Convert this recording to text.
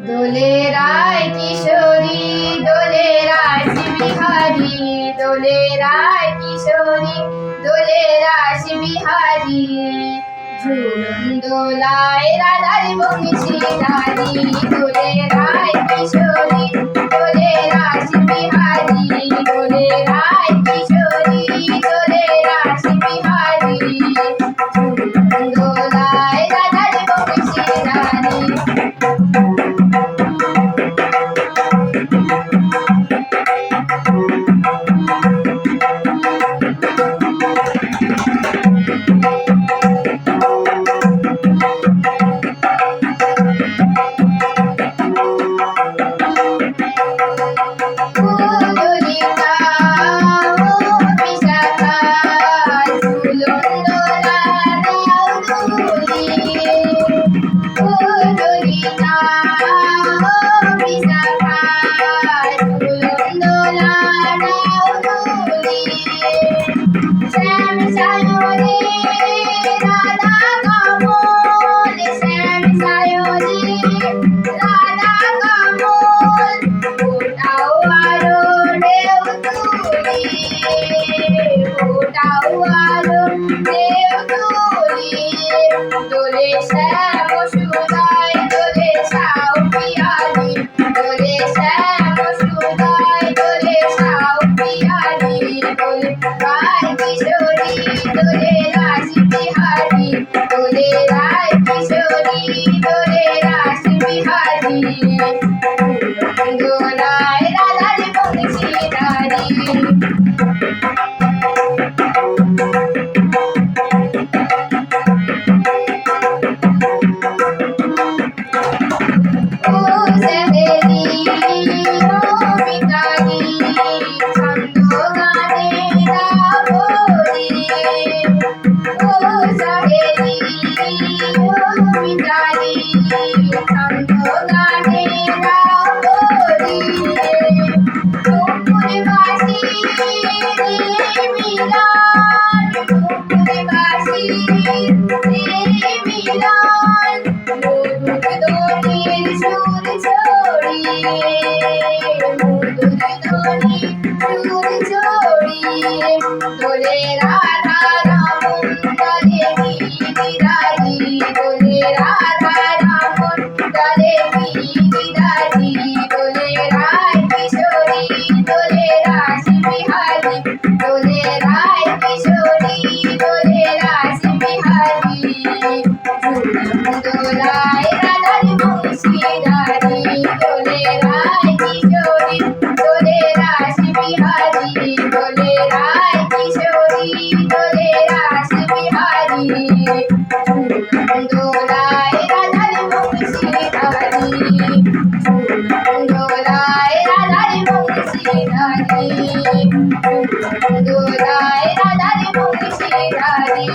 দোলে রায় কিশোরী দোলে রাস বিহারী, দোলে রায় কিশোরী দোলে রাস বিহারী। ঝুলন দোলায় রাধার বংশীধারী, দোলে রায় কিশোরী দোলে রাস বিহারী, দোলে রায় কিশোরী দোলে রাস বিহারী। ঝুলন দোলায় রাধার বংশীধারী। দোলে শ্যাম সুদাই দোলে সাউ পিয়ালি, দোলে শ্যাম সুদাই দোলে সাউ পিয়ালি। দোলে রায় কিশোরী দোলে রাস বিহারী, দোলে রায় কিশোরী দোলে রাস বিহারী। দোলায় রাধার বংশীধারী। দোলে রাধা রমন দলে গিরিধারী, দোলে রাধা রমন দলে গিরিধারী। দোলে রায় কিশোরী দোলে রাস বিহারী, দোলে রায় কিশোরী দোলে রাস বিহারী। দোলায় রাধার বংশীধারী, দোলে রায় কিশোরী দোলে রাস বিহারী, দোলে রায় কিশোরী দোলে রাস বিহারী। দোলায় রাধার বংশীধারী, দোলায় রাধার বংশীধারী, দোলায় রাধার বংশীধারী।